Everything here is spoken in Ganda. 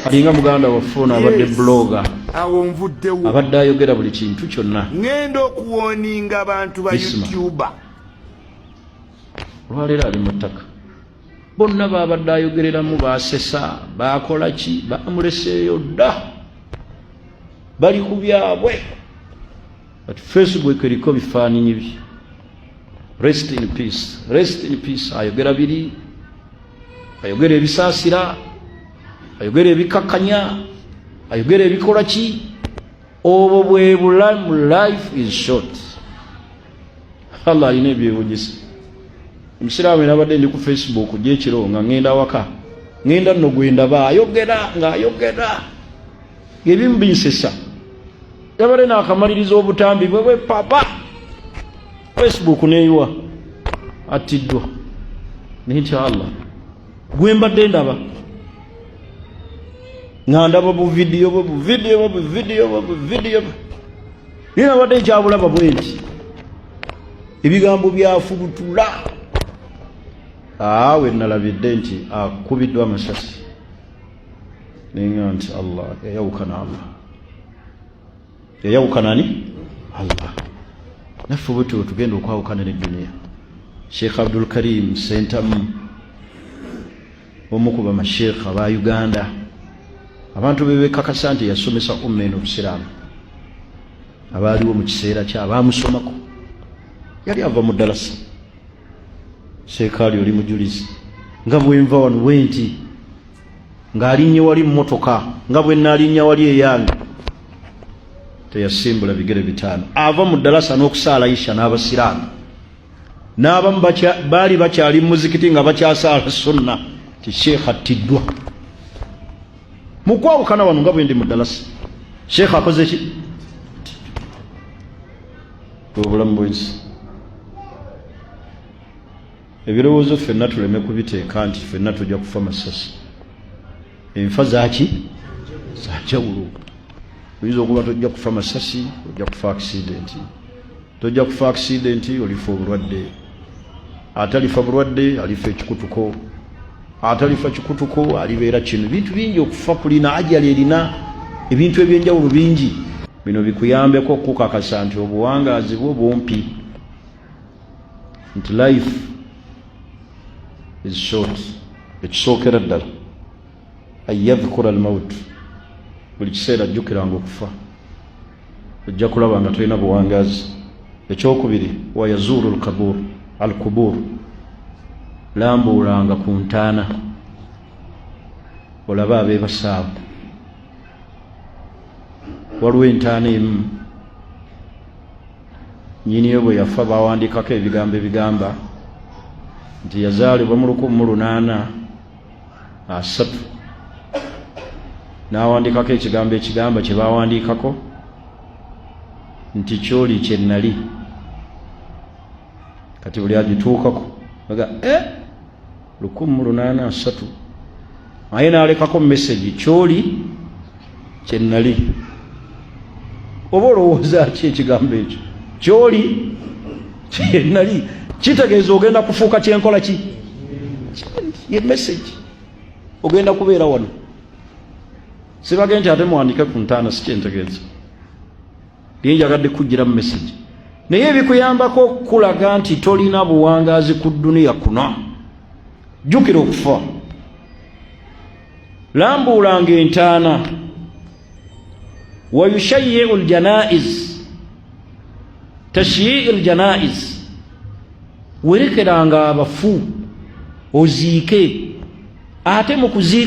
alinga muganda wafuna abadde blogger awo nvuddewo abadde ayogera buli kintu kyonna ngenda okuwoninga abantu ba YouTube olwaleero ali mu ttaka bonna babadde ayogereramu basesa bakola ki bamuleseeyo dda bali ku byabwe but Facebook eriko bifaananyi bye rest in peace ayogera biri ayogera ebisaasira ayogera ebikakkanya ayogera ebikola ki obwo bwe bulamu life is short Allah alina ebyewunyisa omusiraamu nabadde ndi ku Facebook gyekiro nga ngenda waka ngenda nno gwendaba ayogera ng'ayogera ebimu binsesa yabale n'akamaliriza obutambi bwe papa Facebook neyiwa atiddwa nintya Allah gwe mbadde ndaba nga ndaba buvidiyo nina badde ekyabulaba bwe nti ebigambo byafubutula we nalabidde nti akubiddwa amasasi nenga nti Allah yayawukana Allah yayawukana ni Allah naffe bwetyo tugenda okwawukana n'edduniya. Sheikh Abdul Karim Sentamu omu ku bamasheekh aba Uganda abantu bebekakasa nti yasomesa umma eno obusiraamu abaaliwo mu kiseera kyabamusomako yali ava mu ddalasa seekaali oli mujulizi nga bwenva wano wenti ng'alinnye wali mmotoka nga bwe naalinnya wali eyange teyasimbula bigere bitaano ava mu ddalasa n'okusaala isha n'abasiraamu n'abamu baali bakyali mu muzikiti nga bakyasaala sunna ti sheekh attiddwa mu kwawukana wano nga bwe ndi mu ddalasa sheekh akoze ki obulamu bwensi ebirowoozo ffenna tuleme kubiteeka nti ffenna tujja kufa masasi enfa zaki zanjawulo oyinza okuba tojja kufa masasi ojja kufa accidenti tojja kufa accidenti olifa obulwadde atalifa bulwadde alifa ekikutuko atalifa kikutuko alibeera kino bintu bingi okufa kulina ajali erina ebintu ebyenjawulo bingi bino bikuyambeko okukakasa nti obuwangaazi bwo bumpi nti life is short ekisookera ddala ayadhkura almaut buli kiseera ajjukiranga okufa ojja kulaba nga tolina buwangaazi. Ekyokubiri wayazuru alkubur lambuulanga ku ntaana olaba abeebasaabu waliwo entaana emu nyiniyo bwe yafa bawandiikako ebigambo ebigamba nti yazaalibwa mu 1830 n'awandiikako ekigamba kye bawandiikako nti kyoli kye nnali kati buli agituukako aga 1830 aye n'alekako message kyoli kye nnali. Oba olowooza ki ekigambo ekyo kyoli kye nnali kitegeeza ogenda kufuuka kyenkola ki ye message ogenda kubeera wano sibage nti ate muwandike ku ntaana si kyentegeeza naye njagadde kujjira mu message naye bikuyambako okulaga nti tolina buwangaazi ku dduniya kuno jjukira okufa lambuulanga entaana wayushayyi'u aljanaiz tashyii'u aljanaiz werekeranga abafu oziike ate mu kuziika